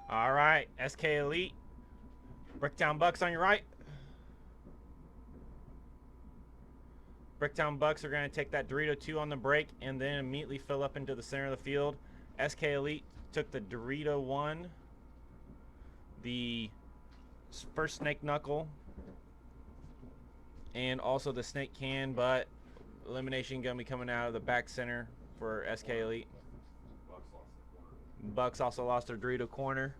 All right, SK Elite, Bricktown Bucks on your right. Bricktown Bucks are going to take that Dorito 2 on the break and then immediately fill up into the center of the field. SK Elite took the Dorito 1, the first snake knuckle, and also the snake can, but elimination going to be coming out of the back center for SK Elite. Bucks also lost their Dorito corner.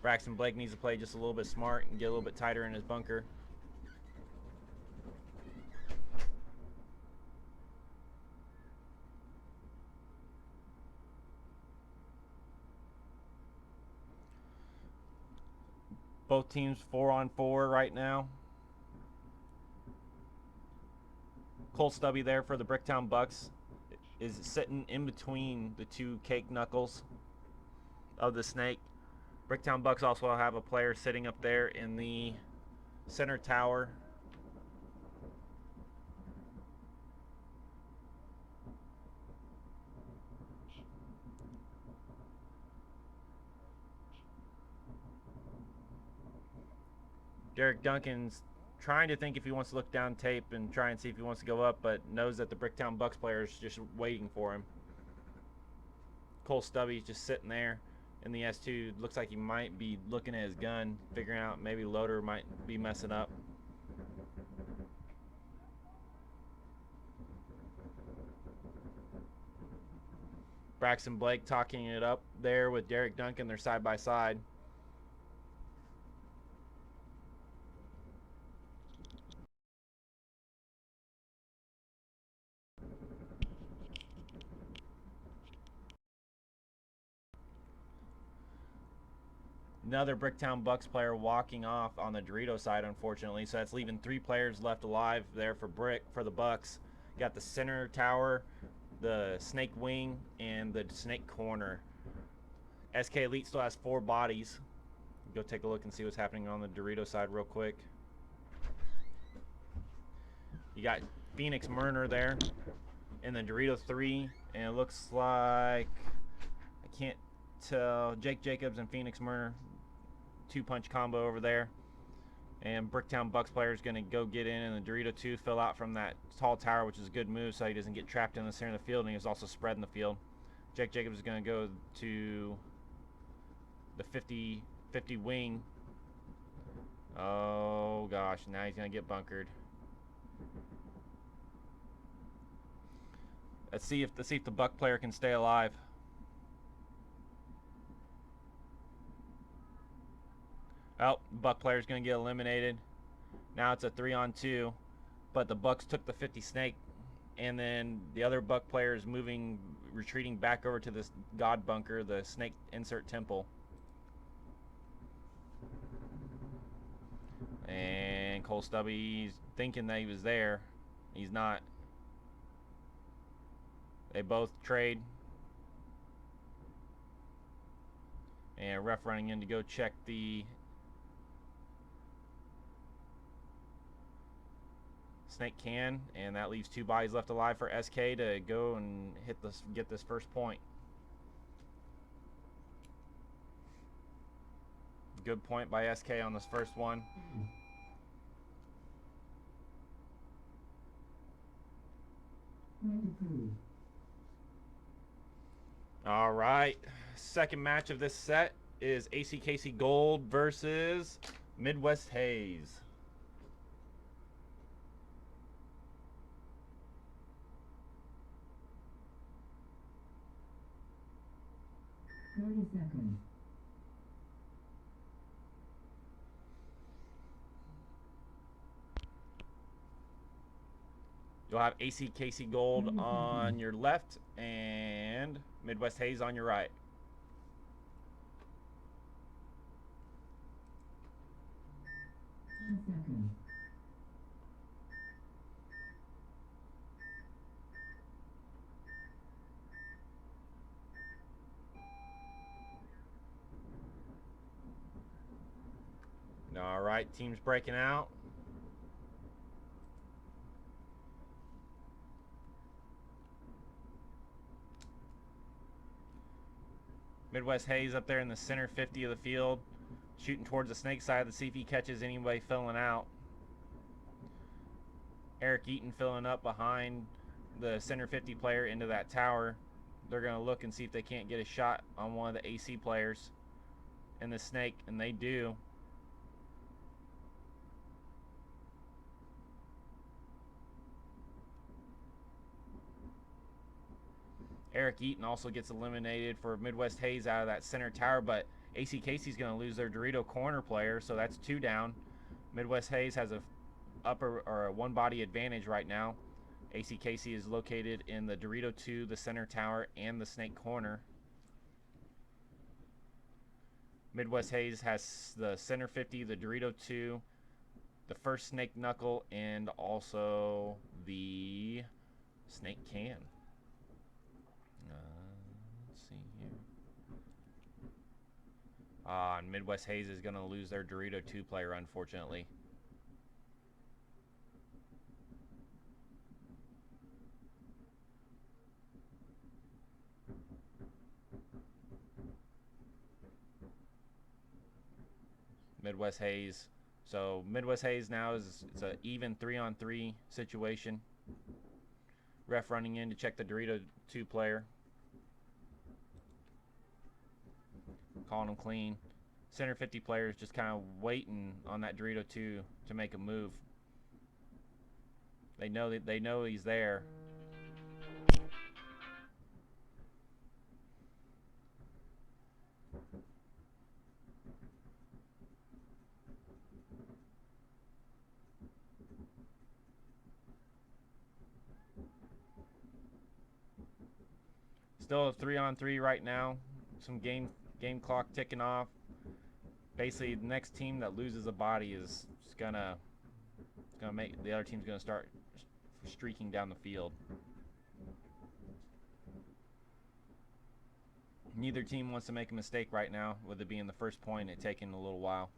Braxton Blake needs to play just a little bit smart and get a little bit tighter in his bunker. Both teams 4-on-4 right now. Cole Stubby there for the Bricktown Bucks is sitting in between the two cake knuckles of the snake. Bricktown Bucks also have a player sitting up there in the center tower. Derek Duncan's trying to think if he wants to look down tape and try and see if he wants to go up, but knows that the Bricktown Bucks player is just waiting for him. Cole Stubby's just sitting there in the S2. Looks like he might be looking at his gun, figuring out maybe loader might be messing up. Braxton Blake talking it up there with Derek Duncan. They're side by side. Another Bricktown Bucks player walking off on the Dorito side, unfortunately. So that's leaving 3 players left alive there for the Bucks. Got the center tower, the snake wing, and the snake corner. SK Elite still has 4 bodies. Go take a look and see what's happening on the Dorito side real quick. You got Phoenix Murner there in the Dorito 3, and it looks like, I can't tell, Jake Jacobs and Phoenix Murner, 2-punch combo over there. And Bricktown Bucks player is going to go get in the Dorito 2, fill out from that tall tower, which is a good move so he doesn't get trapped in the center of the field, and he's also spreading the field. Jake Jacobs is going to go to the 50 wing. Oh gosh, now he's going to get bunkered. Let's see if the Buck player can stay alive. Oh, Buck player is going to get eliminated. Now it's a 3-on-2, but the Bucks took the 50 snake, and then the other Buck player is retreating back over to this God bunker, the snake insert temple. And Cole Stubby's thinking that he was there. He's not. They both trade. And ref running in to go check the snake can, and that leaves 2 bodies left alive for SK to go and get this first point. Good point by SK on this first one. All right, second match of this set is ACKC Gold versus Midwest Haze. Seconds. You'll have ACKC Gold on your left and Midwest Haze on your right. Seconds. All right, teams breaking out. Midwest Haze up there in the center 50 of the field, shooting towards the snake side to see if he catches anybody filling out. Eric Eaton filling up behind the center 50 player into that tower. They're going to look and see if they can't get a shot on one of the AC players in the snake, and they do. Eric Eaton also gets eliminated for Midwest Haze out of that center tower, but ACKC is going to lose their Dorito corner player, so that's 2 down. Midwest Haze has a upper or a one body advantage right now. ACKC is located in the Dorito 2, the center tower, and the snake corner. Midwest Haze has the center 50, the Dorito 2, the first snake knuckle, and also the snake can. Let's see here. And Midwest Haze is going to lose their Dorito 2 player, unfortunately. Midwest Haze. So Midwest Haze now it's an even 3-on-3 situation. Ref running in to check the Dorito 2 player. Calling him clean. Center 50 players just kind of waiting on that Dorito 2 to make a move. They know he's there. Still a 3-on-3 right now. Some game clock ticking off. Basically, the next team that loses a body is gonna make the other team's gonna start streaking down the field. Neither team wants to make a mistake right now, with it being the first point, it taking a little while.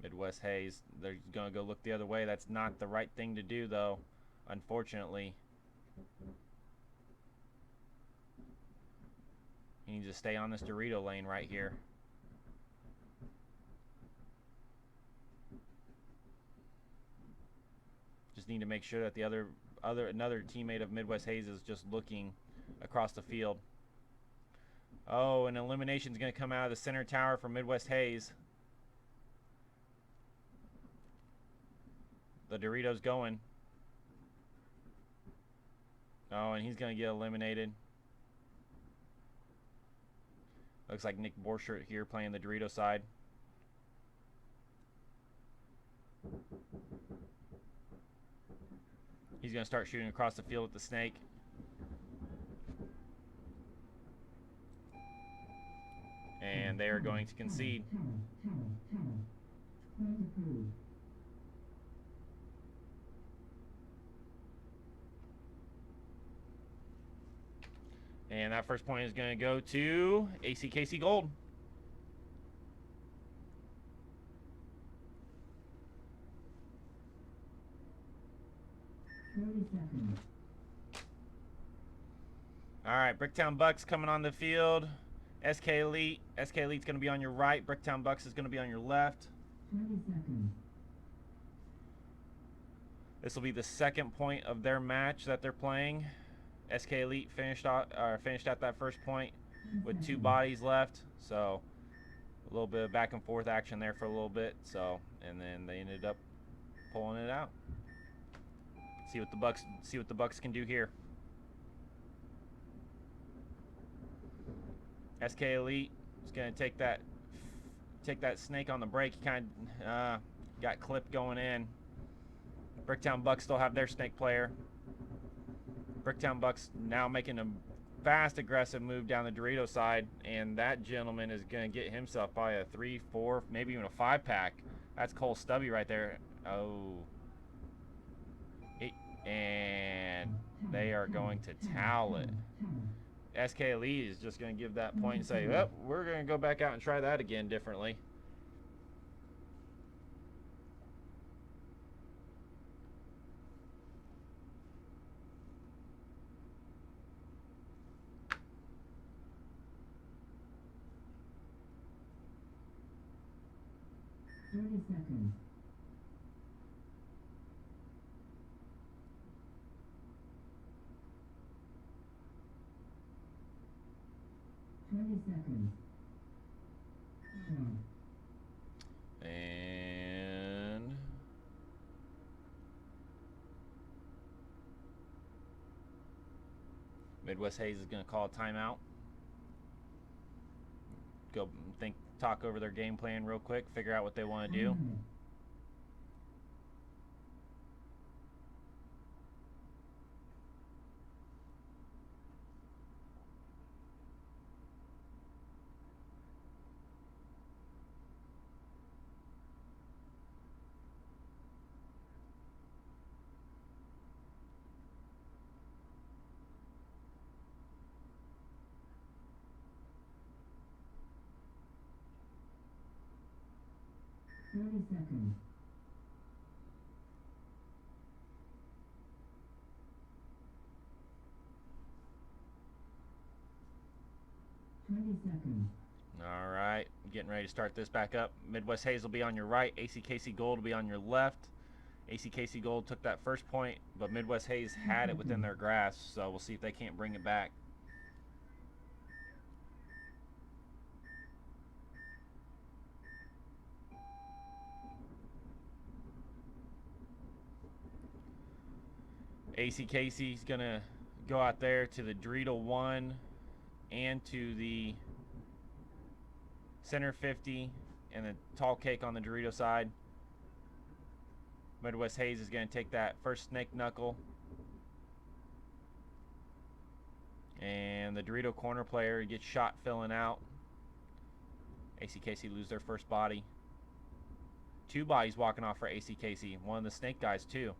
Midwest Haze, they're going to go look the other way. That's not the right thing to do, though, unfortunately. He needs to stay on this Dorito lane right here. Just need to make sure that the another teammate of Midwest Haze is just looking across the field. Oh, an elimination is going to come out of the center tower from Midwest Haze. The Dorito's going. Oh, and he's going to get eliminated. Looks like Nick Borchert here playing the Dorito side. He's going to start shooting across the field with the snake. And they are going to concede. And that first point is going to go to ACKC Gold. All right, Bricktown Bucks coming on the field. SK Elite. SK Elite's going to be on your right. Bricktown Bucks is going to be on your left. 20 seconds. This will be the second point of their match that they're playing. SK Elite finished out that first point with 2 bodies left, so a little bit of back and forth action there for a little bit. So, and then they ended up pulling it out. See what the Bucks can do here. SK Elite is going to take that snake on the break. He kind of got clipped going in. Bricktown Bucks still have their snake player. Bricktown Bucks now making a fast, aggressive move down the Dorito side, and that gentleman is going to get himself probably a 3, 4, maybe even a 5-pack. That's Cole Stubby right there. Oh. And They are going to towel it. SK Elite is just going to give that point and say, oh, we're going to go back out and try that again differently. Seconds. 20 seconds. And Midwest Haze is going to call a timeout. Go talk over their game plan real quick, figure out what they want to do. Seconds. 20 seconds. All right, getting ready to start this back up. Midwest Haze will be on your right. ACKC Gold will be on your left. ACKC Gold took that first point, but Midwest Haze had it within their grasp, so we'll see if they can't bring it back. ACKC is going to go out there to the Dorito 1 and to the center 50 and the tall cake on the Dorito side. Midwest Haze is going to take that first snake knuckle. And the Dorito corner player gets shot filling out. ACKC lose their first body. 2 bodies walking off for ACKC. One of the snake guys too.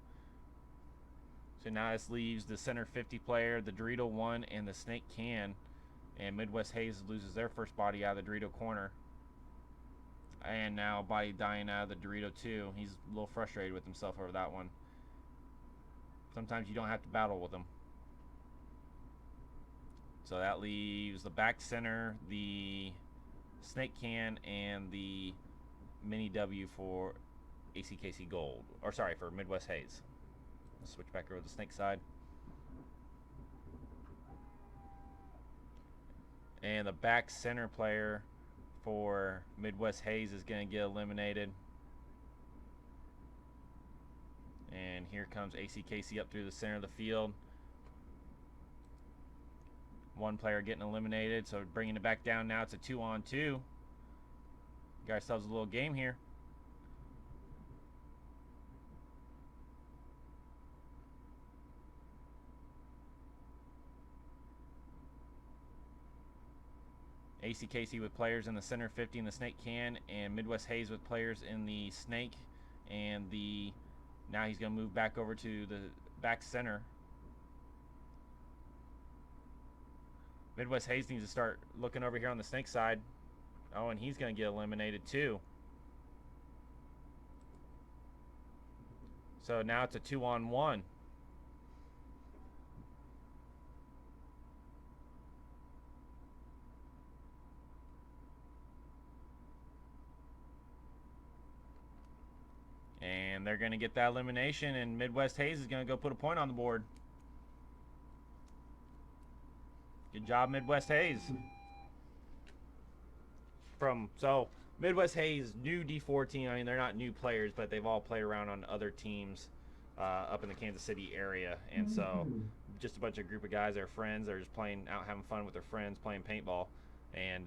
So now this leaves the center 50 player, the Dorito 1, and the snake can. And Midwest Haze loses their first body out of the Dorito corner. And now a body dying out of the Dorito 2. He's a little frustrated with himself over that one. Sometimes you don't have to battle with them. So that leaves the back center, the snake can, and the mini W for ACKC Gold. Or sorry, for Midwest Haze. Let's switch back over to the snake side. And the back center player for Midwest Haze is going to get eliminated. And here comes ACKC up through the center of the field. One player getting eliminated, so bringing it back down now. It's a 2-on-2. Got ourselves a little game here. ACKC with players in the center 50 and the snake can, and Midwest Haze with players in the snake and the, now he's going to move back over to the back center. Midwest Haze needs to start looking over here on the snake side. Oh, and he's going to get eliminated too. So now it's a 2-on-1. And they're going to get that elimination, and Midwest Haze is going to go put a point on the board. Good job, Midwest Haze. So Midwest Haze, new D4 team. I mean, they're not new players, but they've all played around on other teams up in the Kansas City area. And so just a bunch of group of guys that are friends. They're just playing out, having fun with their friends, playing paintball. And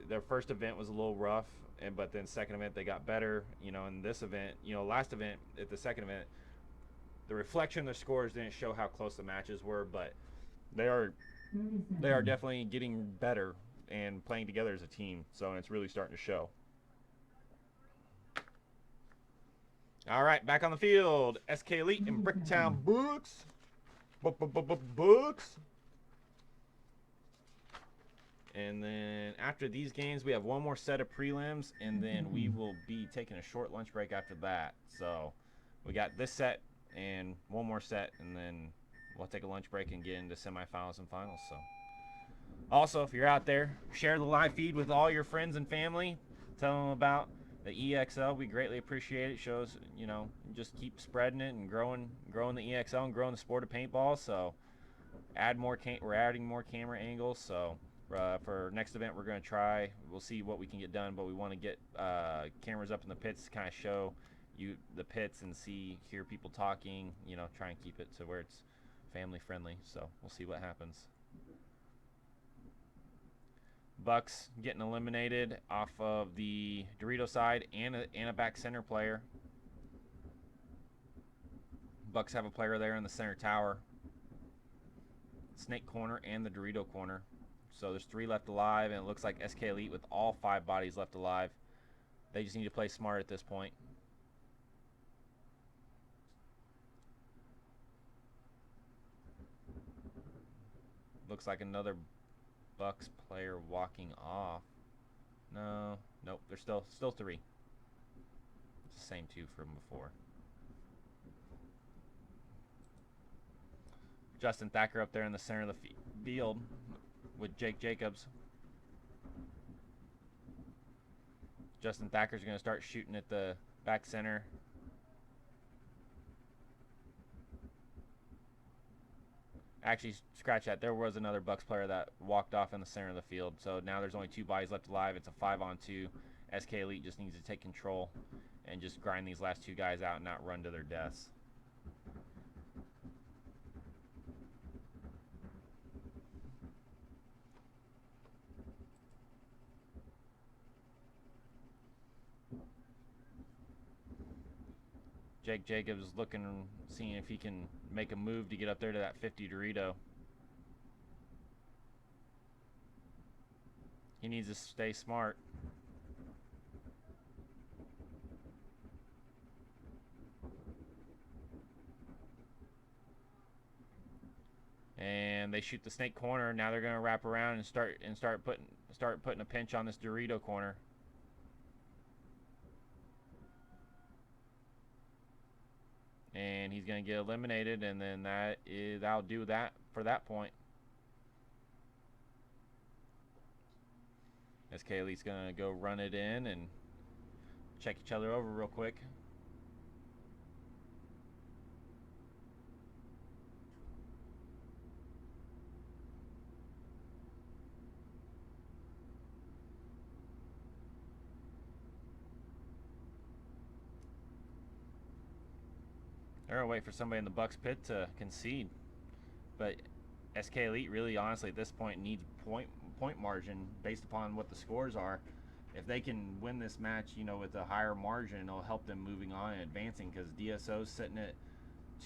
their first event was a little rough, but then second event they got better. You know, in this event, you know, last event, at the second event, the reflection of their scores didn't show how close the matches were, but they are definitely getting better and playing together as a team. So it's really starting to show. All right, back on the field. SK Elite and Bricktown Books. Books. And then after these games, we have one more set of prelims, and then we will be taking a short lunch break after that. So we got this set and one more set, and then we'll take a lunch break and get into semifinals and finals. So also, if you're out there, share the live feed with all your friends and family. Tell them about the EXL. We greatly appreciate it. Shows, you know, just keep spreading it and growing the EXL and growing the sport of paintball. So we're adding more camera angles. So for next event, we're going to try. We'll see what we can get done, but we want to get cameras up in the pits to kind of show you the pits and hear people talking. You know, try and keep it to where it's family friendly. So we'll see what happens. Bucks getting eliminated off of the Dorito side and a back center player. Bucks have a player there in the center tower, snake corner and the Dorito corner. So there's 3 left alive, and it looks like SK Elite with all 5 bodies left alive. They just need to play smart at this point. Looks like another Bucks player walking off. Nope, there's still 3. It's the same 2 from before. Justin Thacker up there in the center of the field with Jake Jacobs. Justin Thacker's going to start shooting at the back center. Actually, scratch that. There was another Bucks player that walked off in the center of the field. So now there's only 2 bodies left alive. It's a 5-on-2. SK Elite just needs to take control and just grind these last 2 guys out and not run to their deaths. Jake Jacobs seeing if he can make a move to get up there to that 50 Dorito. He needs to stay smart. And they shoot the snake corner. Now they're going to wrap around and start putting a pinch on this Dorito corner. And he's going to get eliminated, and then that'll do that for that point. SK Elite's going to go run it in and check each other over real quick. They're going to wait for somebody in the Bucks pit to concede. But SK Elite really, honestly, at this point needs point margin based upon what the scores are. If they can win this match, you know, with a higher margin, it'll help them moving on and advancing, because DSO's sitting at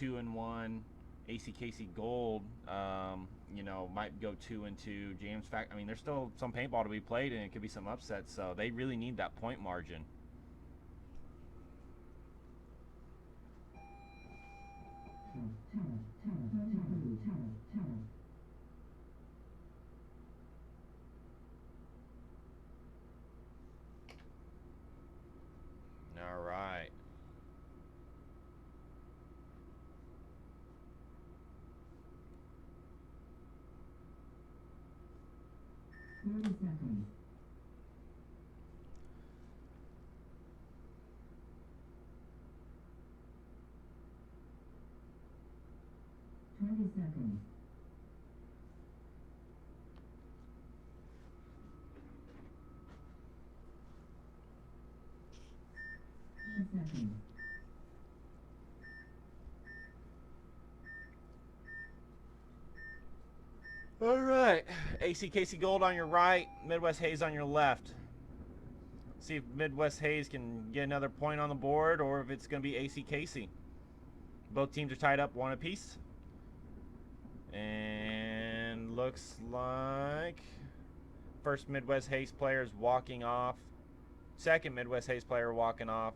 2-1. ACKC Gold, you know, might go 2-2. James I mean, there's still some paintball to be played, and it could be some upsets. So they really need that point margin. All right. Seconds. 20 seconds. 10 seconds. All right. ACKC Gold on your right, Midwest Haze on your left. See if Midwest Haze can get another point on the board, or if it's going to be ACKC. Both teams are tied up 1 apiece. And looks like first Midwest Haze player is walking off. Second Midwest Haze player walking off.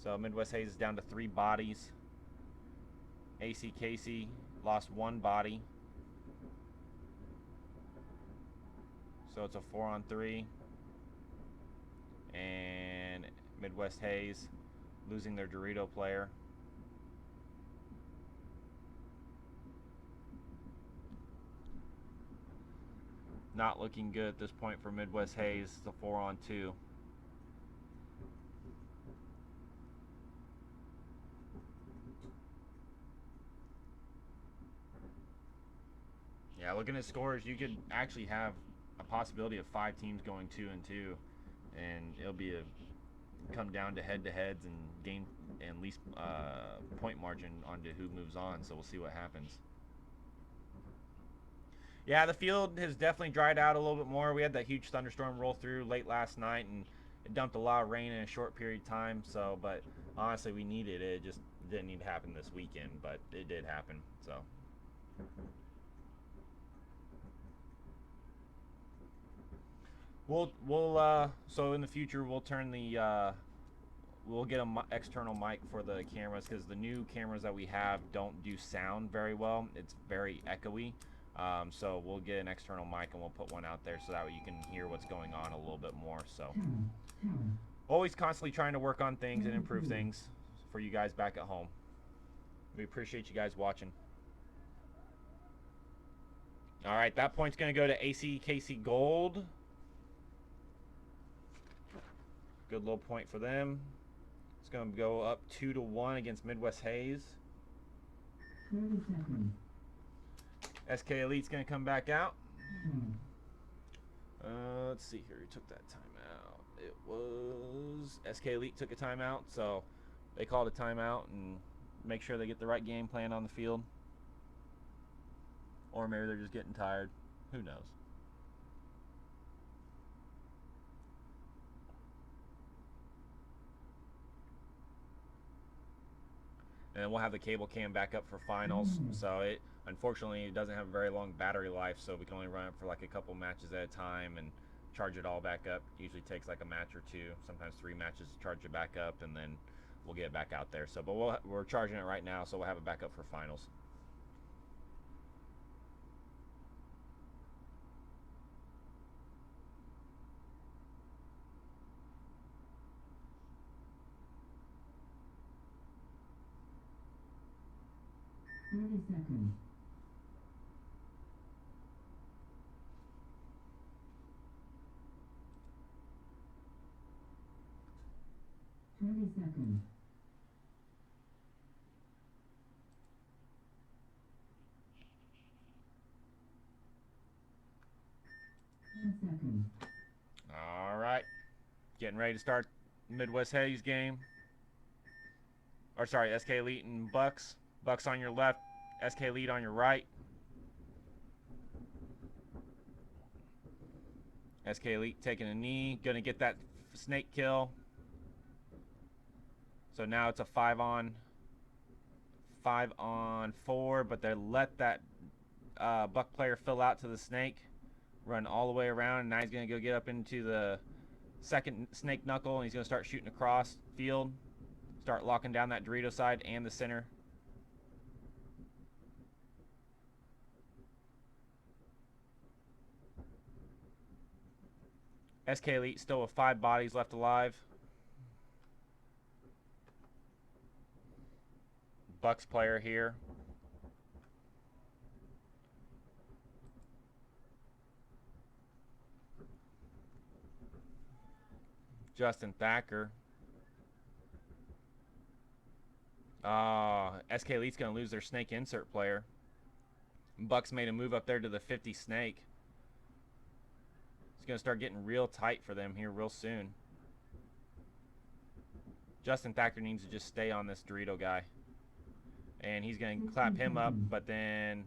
So Midwest Haze is down to 3 bodies. ACKC lost one body. So it's a 4-on-3. And Midwest Haze losing their Dorito player. Not looking good at this point for Midwest Haze. It's a 4-on-2. Yeah, looking at scores, you could actually have a possibility of 5 teams going 2-2, and it'll be come down to head-to-heads and gain and least point margin onto who moves on. So we'll see what happens. Yeah, the field has definitely dried out a little bit more. We had that huge thunderstorm roll through late last night, and it dumped a lot of rain in a short period of time. So, but honestly, we needed it. It just didn't need to happen this weekend, but it did happen. So. So in the future we'll turn the we'll get an external mic for the cameras, because the new cameras that we have don't do sound very well. It's very echoey. So we'll get an external mic and we'll put one out there so that way you can hear what's going on a little bit more. So always constantly trying to work on things and improve things for you guys back at home. We appreciate you guys watching. All right, that point's going to go to ACKC Gold. Good little point for them. It's going to go up 2-1 against Midwest Haze. 30 seconds. SK Elite's going to come back out. Let's see here. Who took that timeout? It was SK Elite took a timeout, so they called a timeout and make sure they get the right game plan on the field. Or maybe they're just getting tired. Who knows? And we'll have the cable cam back up for finals. So it unfortunately it doesn't have a very long battery life, so we can only run it for like a couple matches at a time and charge it all back up. Usually takes like a match or 2, sometimes 3 matches to charge it back up, and then we'll get it back out there. So, but we're charging it right now, so we'll have it back up for finals. Seconds. 20 seconds. 10 seconds. All right, getting ready to start Midwest Haze game. Or sorry, SK Elite and Bucks. Bucks on your left, SK Elite on your right. SK Elite taking a knee, gonna get that snake kill. So now it's a 5-on-4, but they let that Buck player fill out to the snake, run all the way around, and now he's gonna go get up into the second snake knuckle, and he's gonna start shooting across field, start locking down that Dorito side and the center. SK Elite still with 5 bodies left alive. Bucks player here. Justin Thacker. SK Elite's going to lose their snake insert player. Bucks made a move up there to the 50 snake. It's going to start getting real tight for them here real soon. Justin Thacker needs to just stay on this Dorito guy. And he's going to clap him up, but then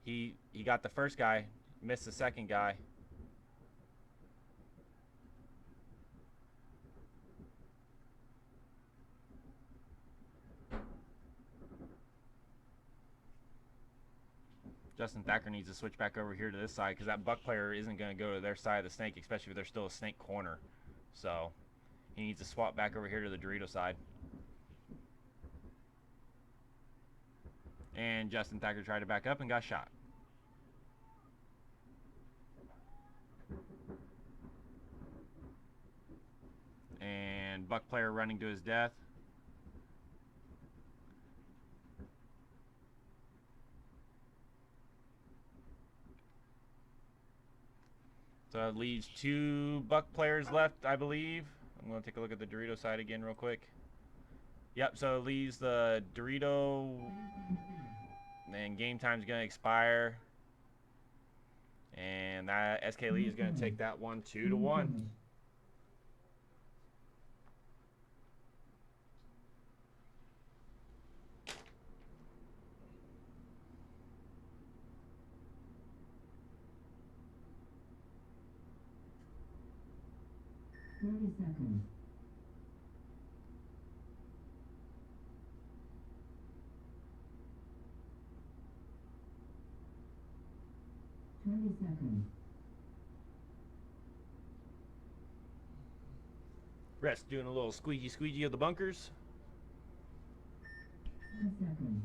he got the first guy, missed the second guy. Justin Thacker needs to switch back over here to this side, because that Buck player isn't going to go to their side of the snake, especially if there's still a snake corner. So he needs to swap back over here to the Dorito side. And Justin Thacker tried to back up and got shot. And Buck player running to his death. So it leaves 2 Buck players left, I believe. I'm going to take a look at the Dorito side again real quick. Yep, so it leaves the Dorito, and game time's going to expire. And that SK Lee is going to take that one 2-1. Seconds. 20 seconds. Rest doing a little squeegee of the bunkers. 10 seconds.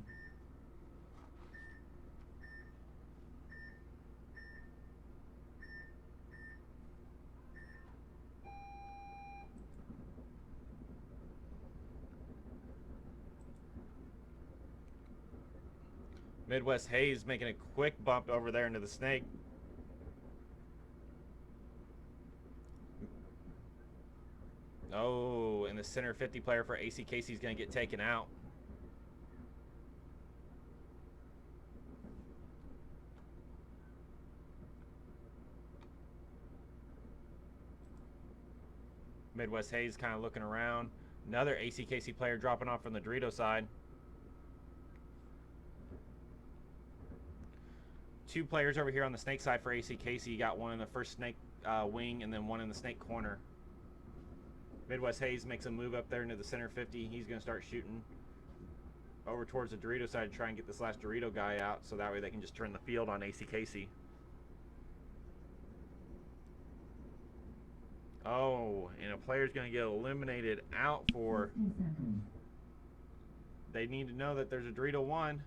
Midwest Haze making a quick bump over there into the snake. Oh, and the center 50 player for ACKC is going to get taken out. Midwest Haze kind of looking around. Another ACKC player dropping off from the Dorito side. 2 players over here on the snake side for ACKC. You got one in the first snake wing and then one in the snake corner. Midwest Haze makes a move up there into the center 50. He's going to start shooting over towards the Dorito side to try and get this last Dorito guy out, so that way they can just turn the field on ACKC. Oh, and a player's going to get eliminated out for... They need to know that there's a Dorito 1.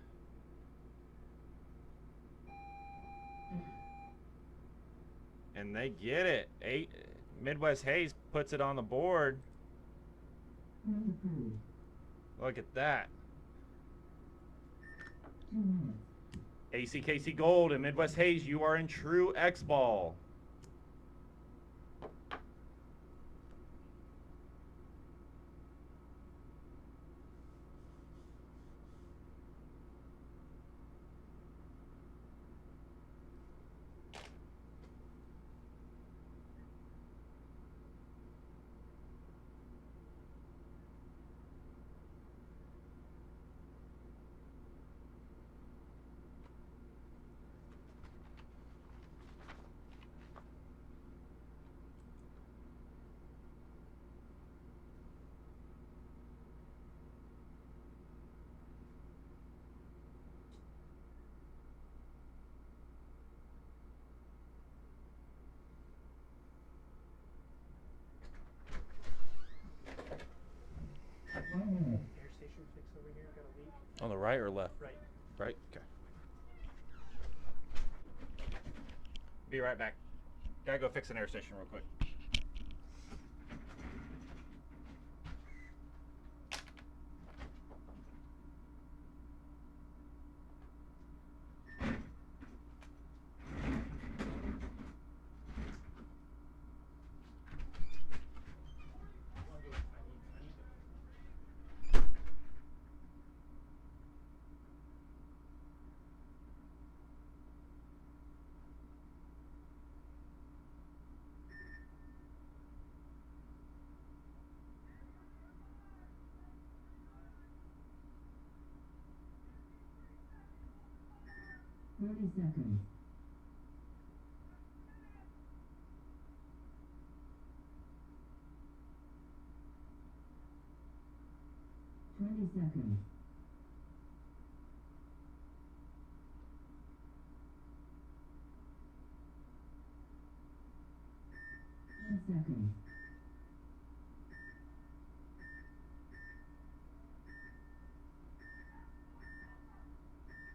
And they get it. Midwest Haze puts it on the board. Look at that. ACKC Gold and Midwest Haze, you are in true X-Ball. Air station fix over here, got a leak. On the right or left? Right. Right? Okay. Be right back. Gotta go fix an air station real quick. Seconds. 20 seconds. 10 seconds. 5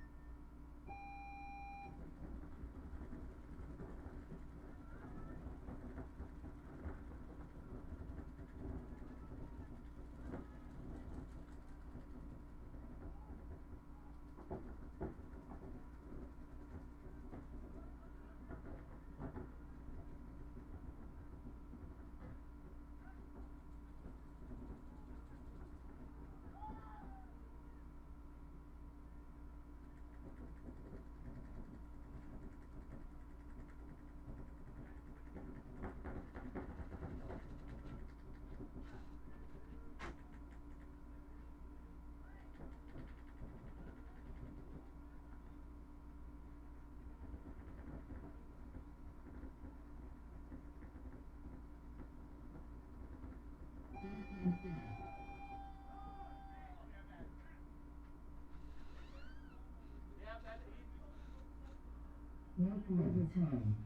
Overtime.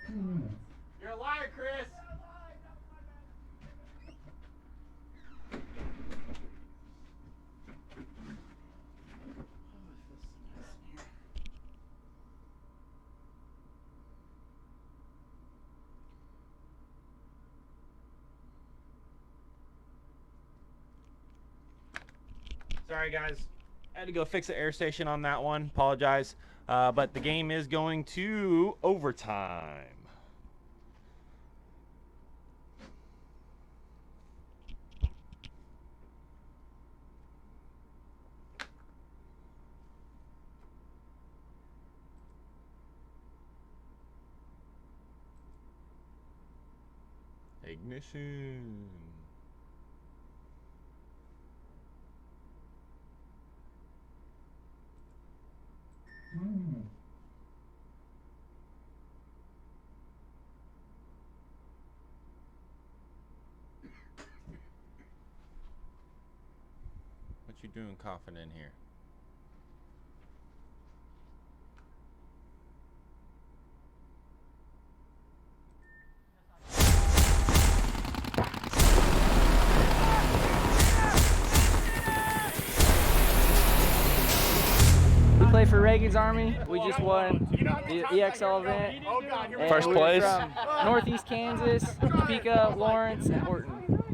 2 minutes. You're a liar, Chris. Sorry, guys. I had to go fix the air station on that one. Apologize. But the game is going to overtime. Ignition. What you doing coughing in here? We play for Reagan's Army. We just won the EXL event. And First we're place. from Northeast Kansas, Topeka, Lawrence, and Horton.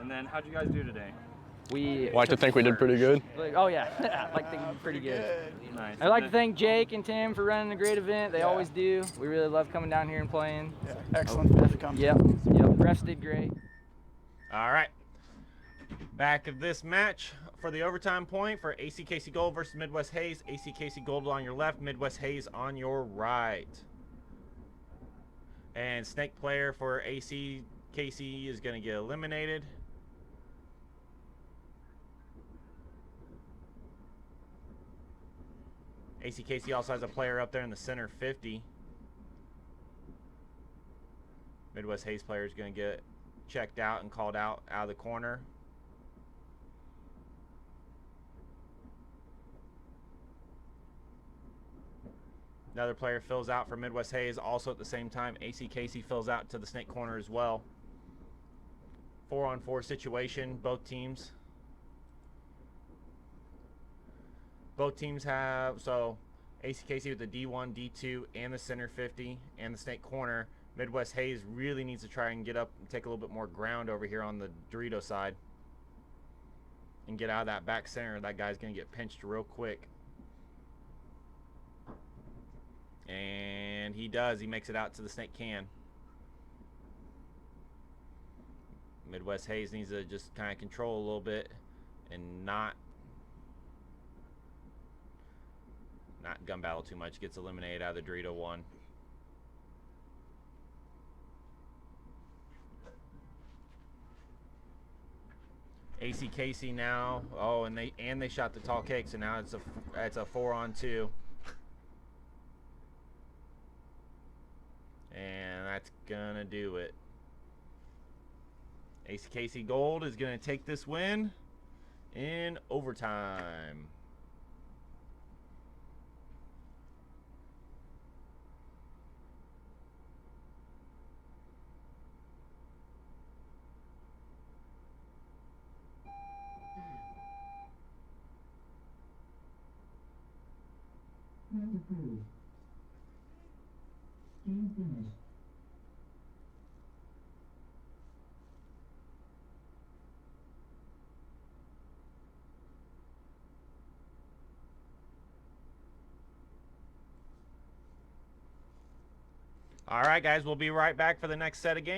And then, how'd you guys do today? We Like to think we did pretty good. oh yeah, I like to think we're pretty good. Nice. I'd like to thank Jake and Tim for running a great event. They always do. We really love coming down here and playing. Yeah, excellent for you to come. Yep. Refs did great. All right. Back of this match for the overtime point for ACKC Gold versus Midwest Haze. ACKC Gold on your left, Midwest Haze on your right. And snake player for ACKC is going to get eliminated. ACKC also has a player up there in the center 50. Midwest Haze player is going to get checked out and called out of the corner. Another player fills out for Midwest Haze. Also at the same time, ACKC fills out to the snake corner as well. 4-on-4 situation, both teams. Both teams have, so ACKC with the D1, D2, and the center 50, and the snake corner. Midwest Haze really needs to try and get up and take a little bit more ground over here on the Dorito side. And get out of that back center. That guy's going to get pinched real quick. And he does. He makes it out to the snake can. Midwest Haze needs to just kind of control a little bit and not gun battle too much. Gets eliminated out of the Dorito one. ACKC now. Oh, and they shot the tall cake, so now it's a 4-on-2. And that's gonna do it. ACKC Gold is gonna take this win in overtime. Point approved. Game finished. All right, guys, we'll be right back for the next set of games.